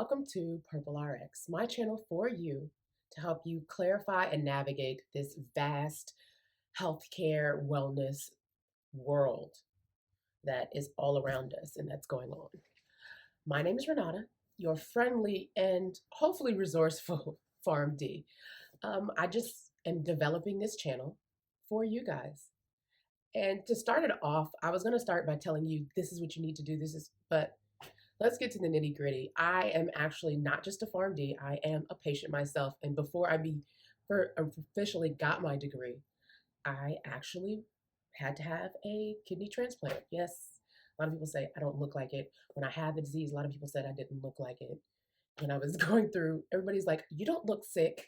welcome to Purple RX, my channel for you to help you clarify and navigate this vast healthcare wellness world that is all around us and that's going on. My name is Renata, your friendly and hopefully resourceful PharmD. I just am developing this channel for you guys. And to start it off, I was going to start by telling you this is what you need to do. But let's get to the nitty gritty. I am actually not just a PharmD. I am a patient myself. And before I officially got my degree, I actually had to have a kidney transplant. Yes, a lot of people say I don't look like it. When I had the disease, a lot of people said I didn't look like it. When I was going through, everybody's like, you don't look sick.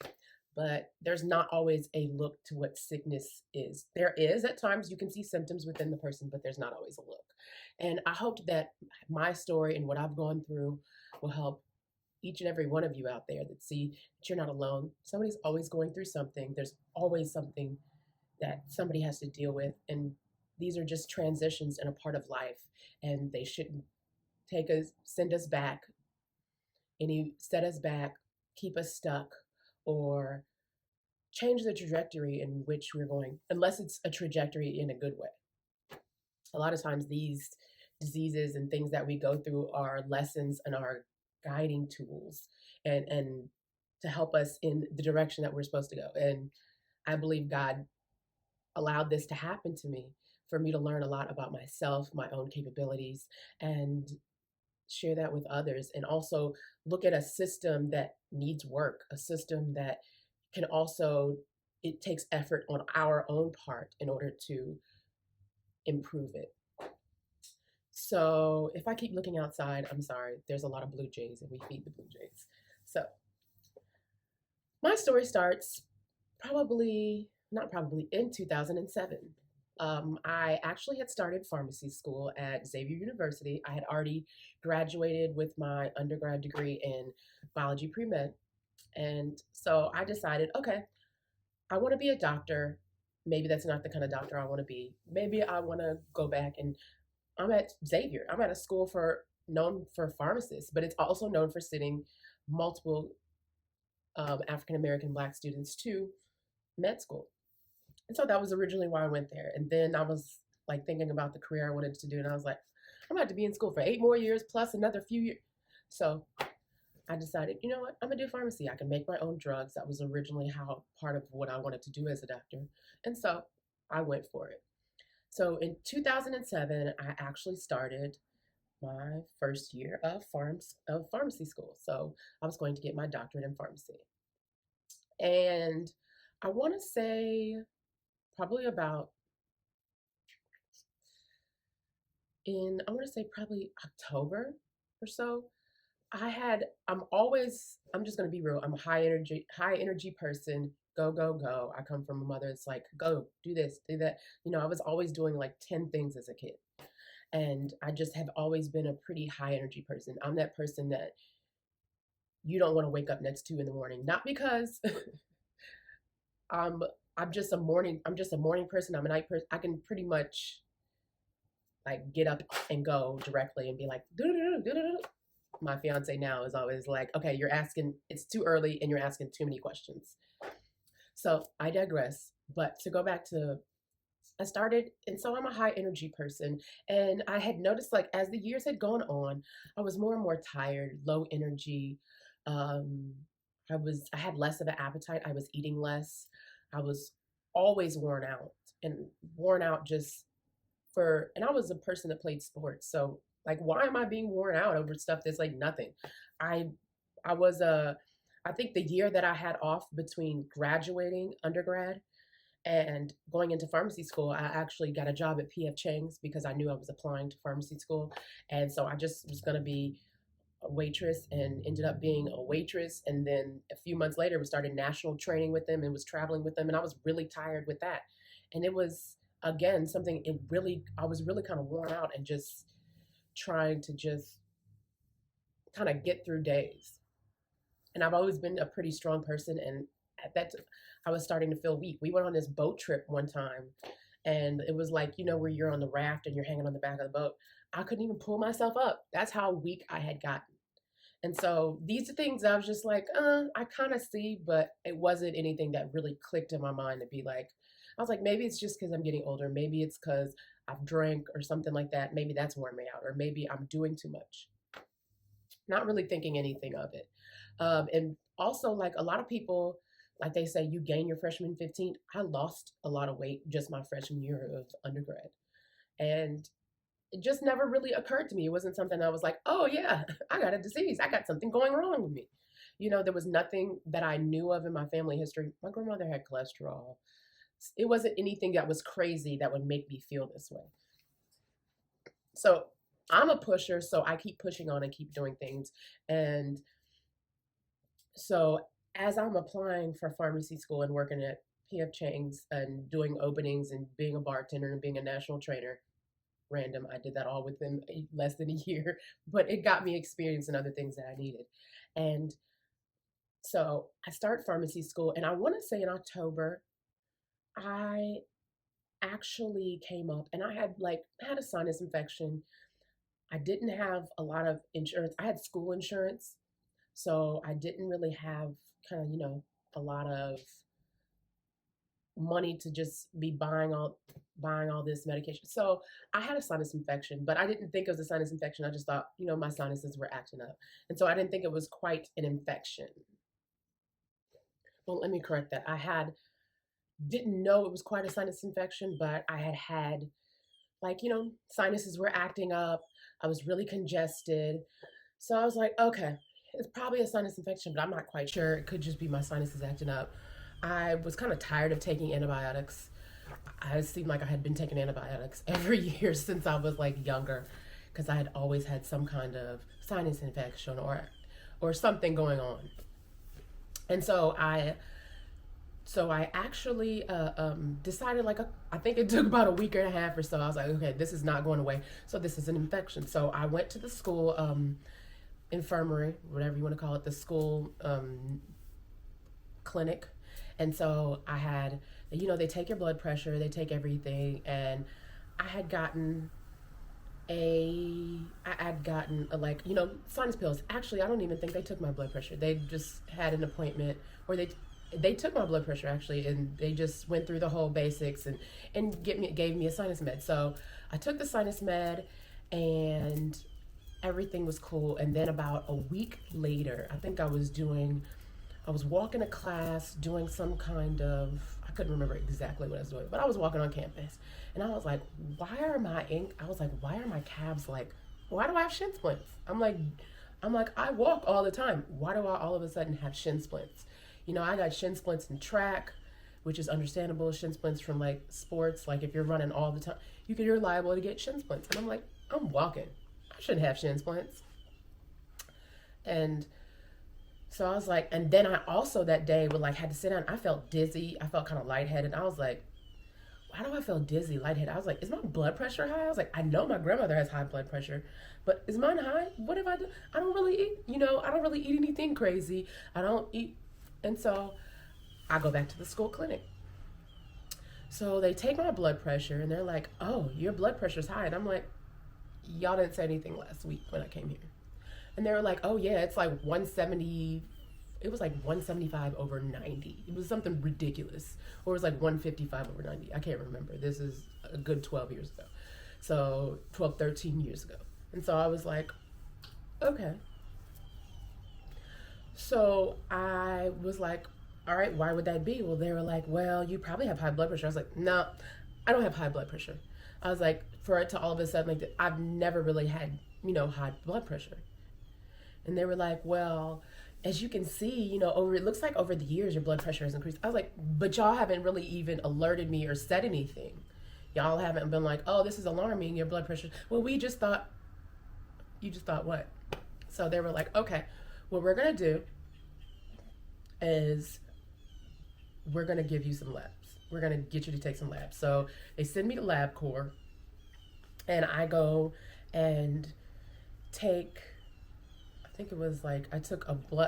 But there's not always a look to what sickness is. There is at times you can see symptoms within the person, but there's not always a look. And I hope that my story and what I've gone through will help each and every one of you out there that see that you're not alone. Somebody's always going through something. There's always something that somebody has to deal with. And these are just transitions and a part of life. And they shouldn't send us back, set us back, keep us stuck, or change the trajectory in which we're going, unless it's a trajectory in a good way. A lot of times these diseases and things that we go through are lessons and are guiding tools and to help us in the direction that we're supposed to go. And I believe God allowed this to happen to me for me to learn a lot about myself, my own capabilities, and share that with others, and also look at a system that needs work, a system that can also, it takes effort on our own part in order to improve it. So if I keep looking outside, I'm sorry, there's a lot of blue jays and we feed the blue jays. So my story starts in 2007. I actually had started pharmacy school at Xavier University. I had already graduated with my undergrad degree in biology pre-med. And so I decided, okay, I want to be a doctor. Maybe that's not the kind of doctor I want to be. Maybe I want to go back, and I'm at Xavier. I'm at a school known for pharmacists, but it's also known for sending multiple African-American Black students to med school. And so that was originally why I went there. And then I was like thinking about the career I wanted to do. And I was like, I'm going to have to be in school for 8 more years plus another few years. So I decided, you know what, I'm going to do pharmacy. I can make my own drugs. That was originally part of what I wanted to do as a doctor. And so I went for it. So in 2007, I actually started my first year of pharmacy school. So I was going to get my doctorate in pharmacy. And I want to say probably probably October or so, I'm just going to be real. I'm a high energy person. Go, go, go. I come from a mother that's like, go, do this, do that. I was always doing like 10 things as a kid. And I just have always been a pretty high energy person. I'm that person that you don't want to wake up next to in the morning. Not because I'm just a morning person. I'm a night person. I can pretty much like get up and go directly and be like, do-do-do-do-do-do. My fiance now is always like, okay, it's too early and you're asking too many questions. So I digress. But to go back to, I started, and so I'm a high energy person. And I had noticed, like, as the years had gone on, I was more and more tired, low energy. I had less of an appetite. I was eating less. I was always worn out and and I was a person that played sports. So like, why am I being worn out over stuff that's like nothing? I think the year that I had off between graduating undergrad and going into pharmacy school, I actually got a job at PF Chang's because I knew I was applying to pharmacy school. And so I just was going to be a waitress and ended up being a waitress. And then a few months later, we started national training with them and was traveling with them. And I was really tired with that. And it was, again, I was really kind of worn out and just trying to just kind of get through days. And I've always been a pretty strong person. And at that time, I was starting to feel weak. We went on this boat trip one time, and it was like, where you're on the raft and you're hanging on the back of the boat. I couldn't even pull myself up. That's how weak I had gotten. And so these are things I was just like, I kind of see, but it wasn't anything that really clicked in my mind to be like, I was like, maybe it's just because I'm getting older. Maybe it's because I've drank or something like that. Maybe that's wearing me out, or maybe I'm doing too much. Not really thinking anything of it. And also, like a lot of people, like they say, you gain your freshman 15. I lost a lot of weight just my freshman year of undergrad. And it just never really occurred to me. It wasn't something I was like, oh, yeah, I got a disease. I got something going wrong with me. There was nothing that I knew of in my family history. My grandmother had cholesterol. It wasn't anything that was crazy that would make me feel this way. So I'm a pusher, so I keep pushing on and keep doing things. And so as I'm applying for pharmacy school and working at PF Chang's and doing openings and being a bartender and being a national trainer, random, I did that all within less than a year, but it got me experience and other things that I needed. And so I start pharmacy school, and I want to say in October, I actually came up and I had a sinus infection. I didn't have a lot of insurance. I had school insurance, so I didn't really have kind of, a lot of money to just be buying all this medication. So I had a sinus infection, but I didn't think it was a sinus infection. I just thought, my sinuses were acting up. And so I didn't think it was quite an infection. Well, let me correct that. Didn't know it was quite a sinus infection, but I had sinuses were acting up. I was really congested. So I was like, okay, it's probably a sinus infection, but I'm not quite sure. It could just be my sinuses acting up. I was kind of tired of taking antibiotics. I seemed like I had been taking antibiotics every year since I was like younger, because I had always had some kind of sinus infection or something going on. And so I actually decided, I think it took about a week and a half or so. I was like, okay, this is not going away. So this is an infection. So I went to the school infirmary, whatever you want to call it, the school clinic. And so I had, they take your blood pressure, they take everything. And I had gotten sinus pills. Actually, I don't even think they took my blood pressure. They just had an appointment, or they took my blood pressure actually, and they just went through the whole basics and gave me a sinus med. So I took the sinus med, and everything was cool. And then about a week later, I think I was walking to class doing some kind of, I couldn't remember exactly what I was doing, but I was walking on campus, and I was like, why are my calves why do I have shin splints? I'm like, I walk all the time. Why do I all of a sudden have shin splints? I got shin splints in track, which is understandable. Shin splints from sports, if you're running all the time, you're liable to get shin splints. And I'm like, I'm walking. I shouldn't have shin splints. And so I was like, and then I also that day would had to sit down. I felt dizzy. I felt kind of lightheaded. I was like, why do I feel dizzy, lightheaded? I was like, is my blood pressure high? I was like, I know my grandmother has high blood pressure, but is mine high? What if I do? I don't really eat, I don't really eat anything crazy. I don't eat. And so I go back to the school clinic. So they take my blood pressure and they're like, oh, your blood pressure's high. And I'm like, y'all didn't say anything last week when I came here. And they were like, oh yeah, it's 170. It was 175 over 90. It was something ridiculous. Or it was 155 over 90. I can't remember. This is a good 12 years ago. So 12, 13 years ago. And so I was like, okay. So I was like, all right, why would that be? Well, they were like, well, you probably have high blood pressure. I was like, no, I don't have high blood pressure. I was like, for it to all of a sudden, I've never really had, high blood pressure. And they were like, well, as you can see, it looks like over the years your blood pressure has increased. I was like, but y'all haven't really even alerted me or said anything. Y'all haven't been like, oh, this is alarming, your blood pressure. Well, you just thought what? So they were like, okay, what we're going to do is we're going to give you some labs. We're going to get you to take some labs. So they send me to LabCorp, and I go and take, I think it was I took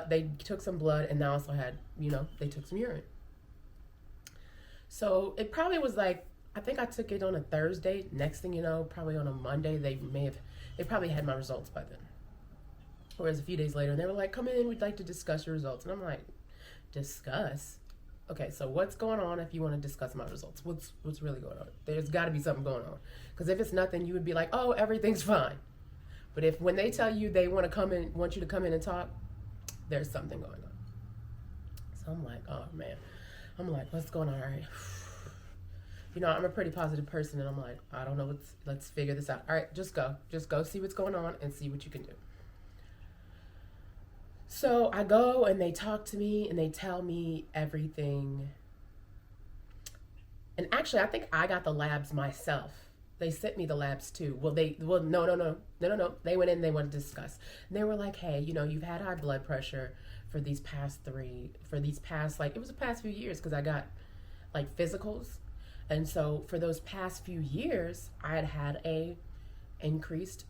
they took some blood, and I also had, they took some urine. So it probably was I think I took it on a Thursday. Next thing you know, probably on a Monday, they probably had my results by then. Whereas a few days later, they were like, come in, we'd like to discuss your results. And I'm like, discuss? Okay, so what's going on if you want to discuss my results? What's really going on? There's got to be something going on. Because if it's nothing, you would be like, oh, everything's fine. But if when they tell you they want you to come in and talk, there's something going on. So I'm like, oh man. I'm like, what's going on? All right. I'm a pretty positive person, and I'm like, I don't know let's figure this out. All right, just go see what's going on and see what you can do. So I go and they talk to me and they tell me everything. And actually, I think I got the labs myself. They sent me the labs too. No. They went in, they wanted to discuss. And they were like, hey, you've had high blood pressure for these past, like, it was the past few years, because I got like physicals. And so for those past few years, I had a increased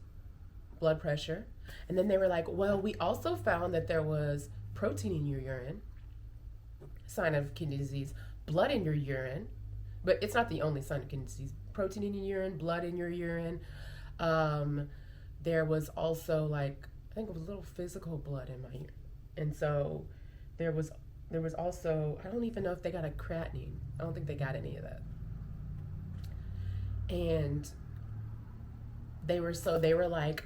blood pressure. And then they were like, well, we also found that there was protein in your urine, sign of kidney disease, blood in your urine, but it's not the only sign of kidney disease. Protein in your urine, blood in your urine. There was also I think it was a little physical blood in my urine. And so there was also, I don't even know if they got a creatinine. I don't think they got any of that. And they were like,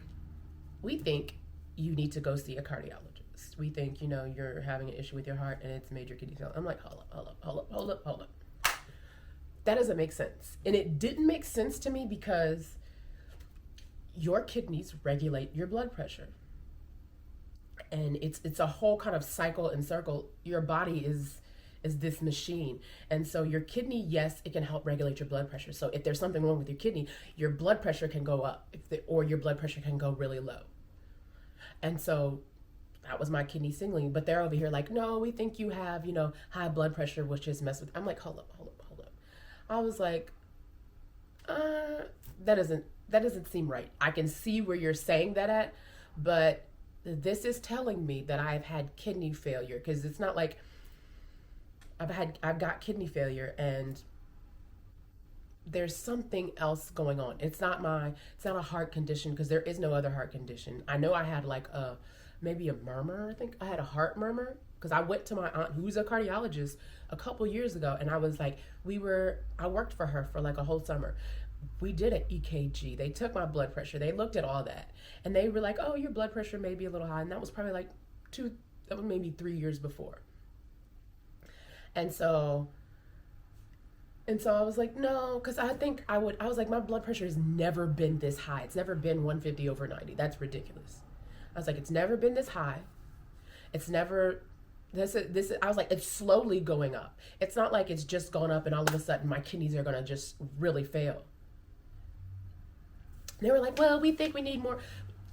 we think you need to go see a cardiologist. We think, you're having an issue with your heart and it's major kidney failure. I'm like, hold up. That doesn't make sense. And it didn't make sense to me because your kidneys regulate your blood pressure. And it's a whole kind of cycle and circle. Your body is this machine. And so your kidney, yes, it can help regulate your blood pressure. So if there's something wrong with your kidney, your blood pressure can go up or your blood pressure can go really low. And so that was my kidney signaling. But they're over here like, no, we think you have, high blood pressure, which is messed with. I'm like, hold up. I was like, that doesn't seem right. I can see where you're saying that at, but this is telling me that I've had kidney failure, because it's not like I've got kidney failure and there's something else going on. It's not a heart condition, because there is no other heart condition. I know I had maybe a murmur. I think I had a heart murmur, because I went to my aunt, who's a cardiologist, a couple years ago, and I was like, I worked for her for like a whole summer. We did an EKG. They took my blood pressure. They looked at all that, and they were like, oh, your blood pressure may be a little high. And that was probably maybe 3 years before. And so I was like, no, because I was like, my blood pressure has never been this high. It's never been 150/90. That's ridiculous. I was like, it's never been this high. It's never, I was like, it's slowly going up. It's not like it's just gone up and all of a sudden my kidneys are going to just really fail. And they were like, well, we think we need more.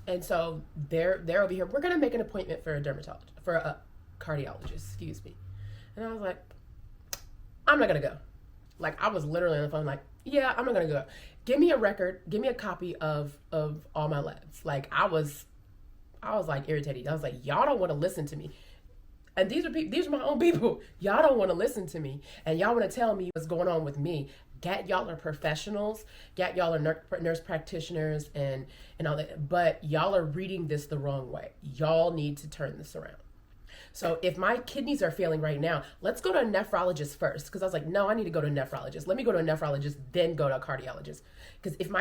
And so they're over here. We're going to make an appointment for a cardiologist, And I was like, I'm not going to go. Like, I was literally on the phone like, yeah, I'm not going to go. Give me a record. Give me a copy of all my labs. Like, I was like irritated. I was like, y'all don't want to listen to me. And these are my own people. Y'all don't want to listen to me. And y'all want to tell me what's going on with me. Y'all are professionals. Y'all are nurse practitioners and all that. But y'all are reading this the wrong way. Y'all need to turn this around. So if my kidneys are failing right now, let's go to a nephrologist first. Because I was like, no, I need to go to a nephrologist. Let me go to a nephrologist, then go to a cardiologist. Because if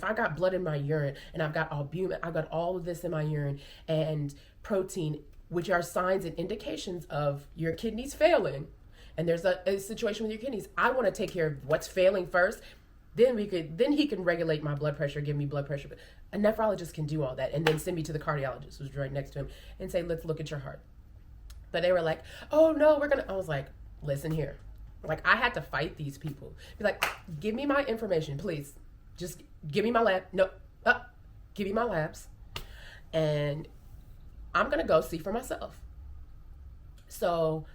I got blood in my urine and I've got albumin, I've got all of this in my urine and protein, which are signs and indications of your kidneys failing, and there's a situation with your kidneys, I want to take care of what's failing first. Then he can regulate my blood pressure, give me blood pressure. But a nephrologist can do all that and then send me to the cardiologist, who's right next to him, and say, let's look at your heart. But they were like, oh no, I was like, listen here. Like, I had to fight these people. Be like, give me my information, please. Just give me my lab. No, give me my labs. And I'm going to go see for myself. So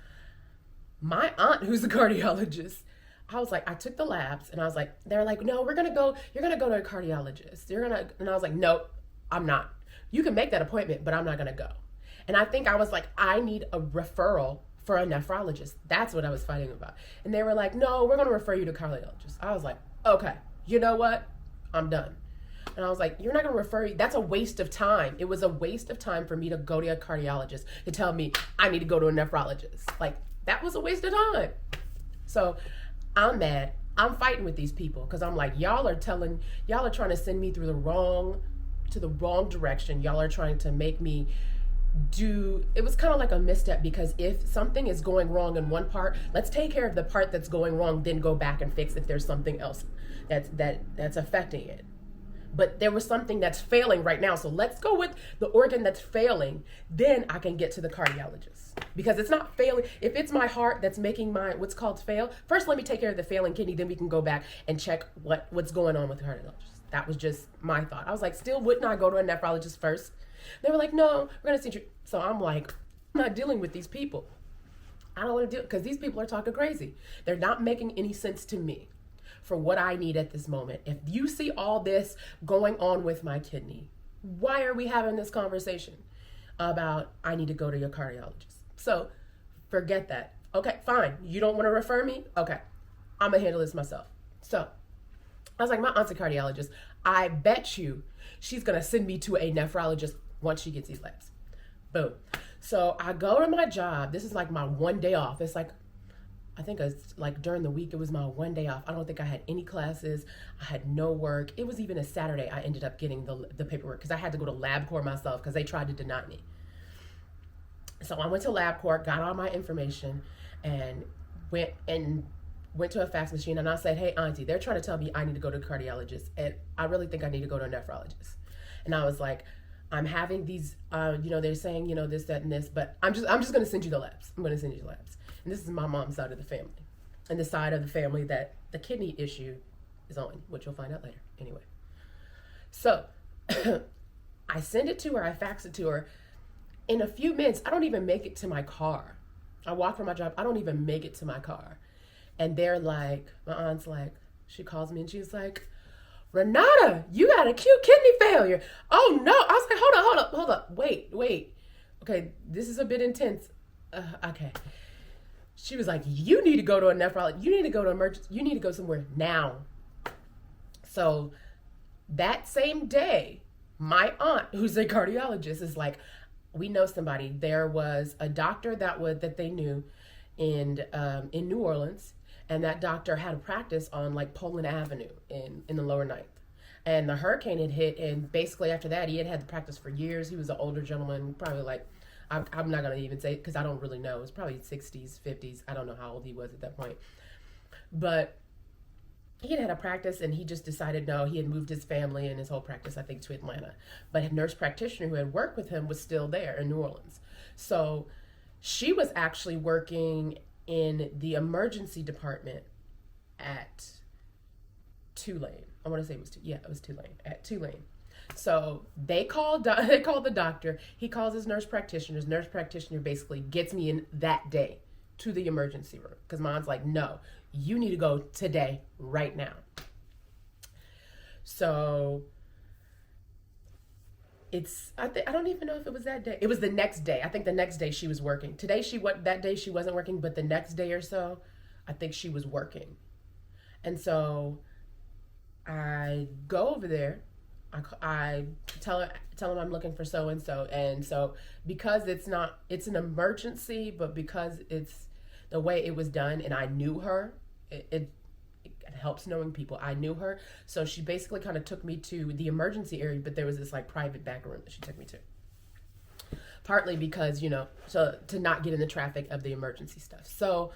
my aunt, who's a cardiologist, I was like, I took the labs and I was like, they're like, no, you're going to go to a cardiologist. And I was like, no, I'm not. You can make that appointment, but I'm not going to go. And I think I was like, I need a referral for a nephrologist. That's what I was fighting about. And they were like, no, we're going to refer you to a cardiologist. I was like, okay, you know what? I'm done. And I was like, you're not going to refer me. That's a waste of time. It was a waste of time for me to go to a cardiologist to tell me I need to go to a nephrologist. Like, that was a waste of time. So I'm mad. I'm fighting with these people because I'm like, y'all are trying to send me through the wrong direction. Y'all are trying to make me do. It was kind of like a misstep, because if something is going wrong in one part, let's take care of the part that's going wrong, then go back and fix if there's something else that's affecting it. But there was something that's failing right now, so let's go with the organ that's failing, then I can get to the cardiologist, because it's not failing. If it's my heart that's making my what's called fail, first let me take care of the failing kidney, then we can go back and check what's going on with the cardiologist. That was just my thought. I was like, still, wouldn't I go to a nephrologist first? They were like, no, we're gonna send you. So I'm like, I'm not dealing with these people. I don't want to deal, because these people are talking crazy. They're not making any sense to me for what I need at this moment. If you see all this going on with my kidney, why are we having this conversation about I need to go to your cardiologist? So forget that. Okay, fine. You don't want to refer me? Okay, I'm gonna handle this myself. So I was like, my aunt's a cardiologist. I bet you she's gonna send me to a nephrologist once she gets these labs. Boom. So I go to my job. This is like my one day off. It's like, I think it's like during the week, it was my one day off. I don't think I had any classes. I had no work. It was even a Saturday. I ended up getting the paperwork because I had to go to LabCorp myself because they tried to deny me. So I went to LabCorp, got all my information, and went to a fax machine, and I said, hey, auntie, they're trying to tell me I need to go to a cardiologist, and I really think I need to go to a nephrologist. And I was like, I'm having these, they're saying, this, that, and this, but I'm just going to send you the labs. I'm going to send you the labs. And this is my mom's side of the family, and the side of the family that the kidney issue is on, which you'll find out later. Anyway, so I send it to her. I fax it to her. In a few minutes, I don't even make it to my car. I walk from my job. I don't even make it to my car. And they're like, my aunt's like, she calls me and she's like, Renata, you got acute kidney failure. Oh no. I was like, hold up. Wait. Okay, this is a bit intense. Okay. She was like, you need to go to a nephrologist. You need to go to emergency. You need to go somewhere now. So that same day, my aunt, who's a cardiologist, is like, we know somebody. There was a doctor that they knew in New Orleans, and that doctor had a practice on like Poland Avenue in the Lower Ninth. And the hurricane had hit, and basically after that, he had the practice for years. He was an older gentleman, probably like, I'm not going to even say it because I don't really know. It was probably 60s, 50s. I don't know how old he was at that point. But he had a practice, and he just decided, no, he had moved his family and his whole practice, I think, to Atlanta. But a nurse practitioner who had worked with him was still there in New Orleans. So she was actually working in the emergency department at Tulane. I want to say it was Tulane, at Tulane. So they called the doctor. He calls his nurse practitioner. His nurse practitioner basically gets me in that day to the emergency room, because mom's like, no, you need to go today, right now. So I don't even know if it was that day. It was the next day. I think the next day she was working. That day she wasn't working, but the next day or so, I think she was working. And so I go over there. I tell him I'm looking for so and so, and so because it's an emergency, but because it's the way it was done, and I knew her, it helps knowing people. I knew her, so she basically kind of took me to the emergency area, but there was this like private back room that she took me to. Partly because so to not get in the traffic of the emergency stuff. So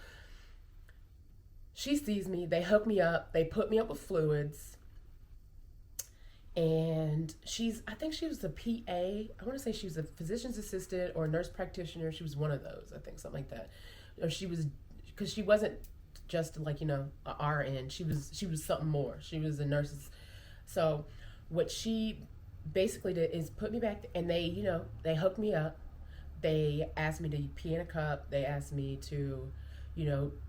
she sees me. They hook me up. They put me up with fluids. And I think she was a PA. I want to say she was a physician's assistant or a nurse practitioner. She was one of those, I think, something like that. Or she was, because she wasn't just like, a RN. She was something more. She was a nurse. So what she basically did is put me back, and they hooked me up. They asked me to pee in a cup. They asked me to,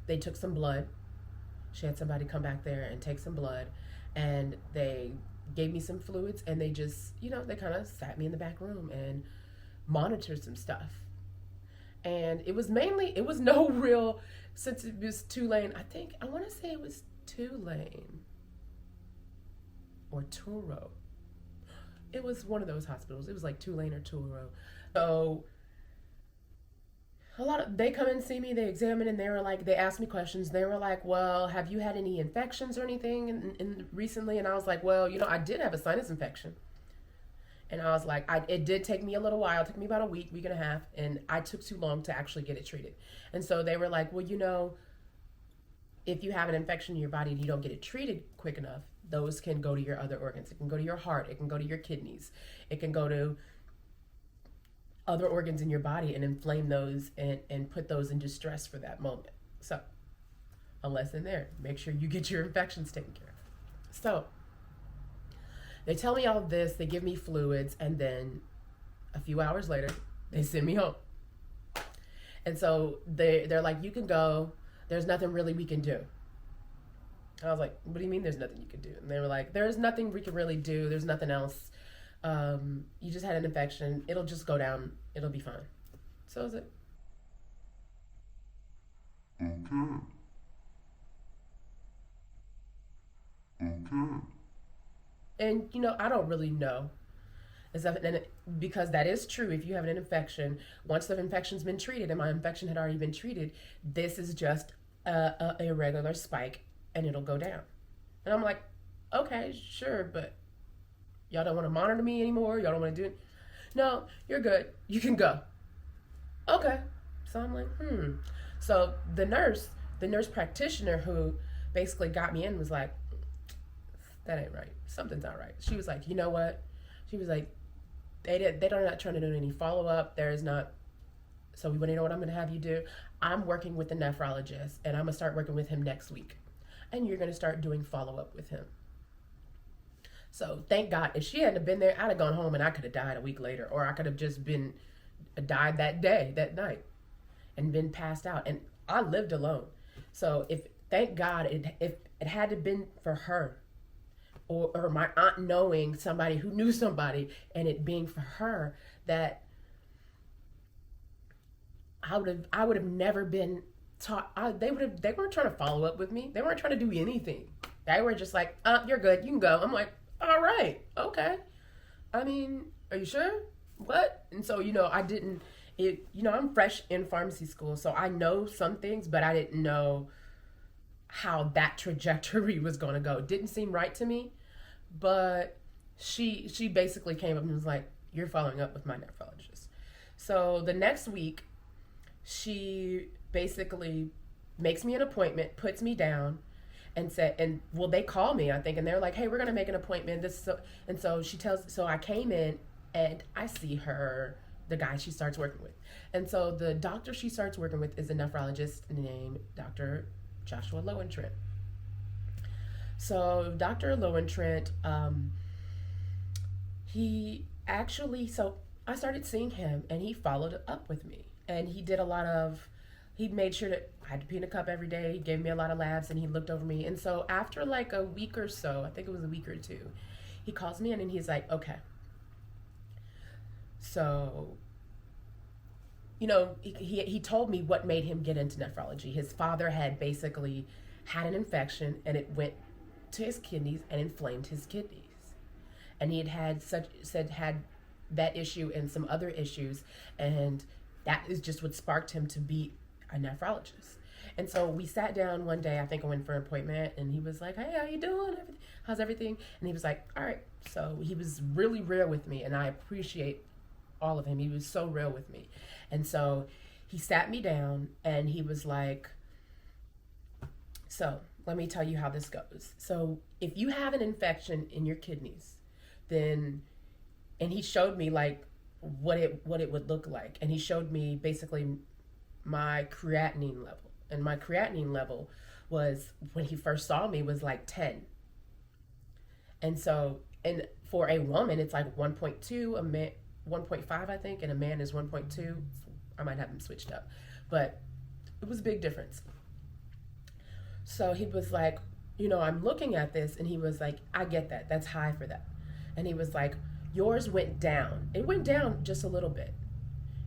they took some blood. She had somebody come back there and take some blood, and they gave me some fluids, and they just, they kind of sat me in the back room and monitored some stuff. And it was no real, since it was Tulane, I want to say it was Tulane or Turo. It was one of those hospitals. It was like Tulane or Tularo. So a lot of they come and see me, they examine, and they were like, they asked me questions. They were like, well, have you had any infections or anything in recently? And I was like, well, I did have a sinus infection. And I was like, it did take me a little while. It took me about a week, week and a half, and I took too long to actually get it treated. And so they were like, well, if you have an infection in your body and you don't get it treated quick enough, those can go to your other organs. It can go to your heart. It can go to your kidneys. It can go to other organs in your body and inflame those and put those in distress for that moment. So, a lesson there. Make sure you get your infections taken care of. So, they tell me all of this, they give me fluids, and then a few hours later, they send me home. And so they're like, you can go. There's nothing really we can do. I was like, what do you mean there's nothing you can do? And they were like, there's nothing we can really do. There's nothing else. You just had an infection. It'll just go down. It'll be fine. So is it. Okay. Okay. And, I don't really know. Because that is true. If you have an infection, once the infection's been treated and my infection had already been treated, this is just a irregular spike and it'll go down. And I'm like, okay, sure, but y'all don't want to monitor me anymore? Y'all don't want to do it? No, you're good. You can go. Okay. So I'm like, So the nurse practitioner who basically got me in was like, that ain't right. Something's not right. She was like, you know what? She was like, they're not trying to do any follow up. There is not. So you want to know what I'm going to have you do? I'm working with the nephrologist, and I'm going to start working with him next week. And you're going to start doing follow up with him. So thank God, if she hadn't been there, I'd have gone home and I could have died a week later, or I could have just died that night, and been passed out. And I lived alone. So thank God, if it had to been for her, or my aunt knowing somebody who knew somebody, and it being for her, that I would have never been taught. They weren't trying to follow up with me. They weren't trying to do anything. They were just like, you're good, you can go. I'm like, all right, okay. I mean, are you sure? What? And so, I'm fresh in pharmacy school, so I know some things, but I didn't know how that trajectory was going to go. It didn't seem right to me, but she basically came up and was like, you're following up with my nephrologist. So the next week, she basically makes me an appointment, puts me down, and they call me, I think, and they're like, hey, we're going to make an appointment. So I came in and I see her, the guy she starts working with. And so the doctor she starts working with is a nephrologist named Dr. Joshua Lowentrent. So Dr. Lowentrent, I started seeing him, and he followed up with me, and he made sure that I had to pee in a cup every day. He gave me a lot of labs, and he looked over me. And so after like a week or so, I think it was a week or two, he calls me in and he's like, okay, so he told me what made him get into nephrology. His father had basically had an infection, and it went to his kidneys and inflamed his kidneys. And he had that issue and some other issues, and that is just what sparked him to be a nephrologist. And so we sat down one day, I think I went for an appointment, and he was like, hey, how you doing? How's everything? And he was like, all right. So he was really real with me, and I appreciate all of him. He was so real with me. And so he sat me down, and he was like, so let me tell you how this goes. So if you have an infection in your kidneys, then, and he showed me like what it would look like. And he showed me basically my creatinine level. And my creatinine level was, when he first saw me, was like 10. And so, and for a woman, it's like 1.2, a man 1.5, I think, and a man is 1.2. I might have them switched up, but it was a big difference. So he was like, I'm looking at this, and he was like, I get that. That's high for that. And he was like, yours went down. It went down just a little bit.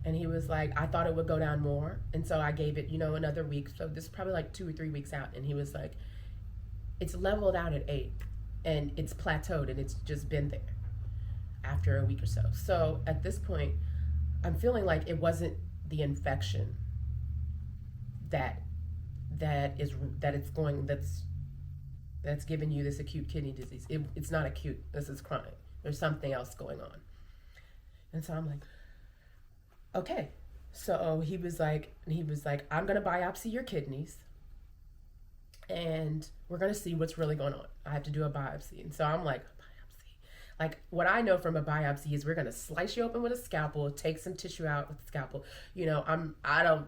And he was like, I thought it would go down more. And so I gave it, another week. So this is probably like 2 or 3 weeks out. And he was like, it's leveled out at 8, and it's plateaued, and it's just been there. after a week or so. So at this point, I'm feeling like it wasn't the infection that that is that it's going that's giving you this acute kidney disease. It's not acute. This is chronic. There's something else going on. And so I'm like, okay. So he was like, I'm gonna biopsy your kidneys, and we're gonna see what's really going on. I have to do a biopsy, and so I'm like, biopsy. Like what I know from a biopsy is we're gonna slice you open with a scalpel, take some tissue out with the scalpel. I don't.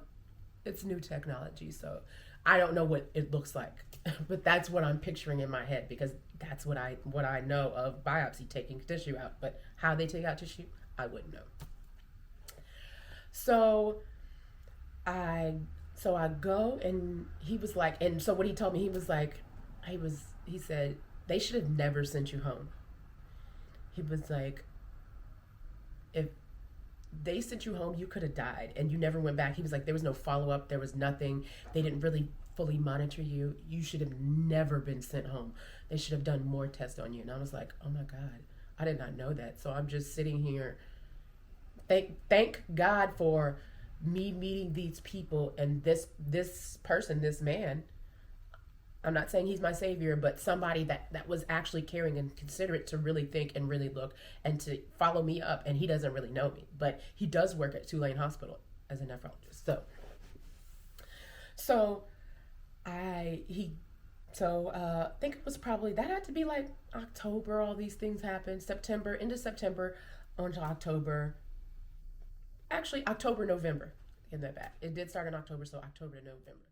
It's new technology, so I don't know what it looks like, but that's what I'm picturing in my head because that's what I know of biopsy, taking tissue out. But how they take out tissue, I wouldn't know. So I so I go, and he was like, and so what he told me, he was like, he said they should have never sent you home. He was like, if they sent you home, you could have died and you never went back. He was like, there was no follow up, there was nothing. They didn't really fully monitor you. You should have never been sent home. They should have done more tests on you. And I was like, oh my God, I did not know that. So I'm just sitting here. Thank God for me meeting these people and this person, this man. I'm not saying he's my savior, but somebody that was actually caring and considerate to really think and really look and to follow me up. And he doesn't really know me, but he does work at Tulane Hospital as a nephrologist. So I he I think it was probably that had to be like October. All these things happened. September, into September, onto October. Actually, October, November. In that back, it did start in October, so October to November.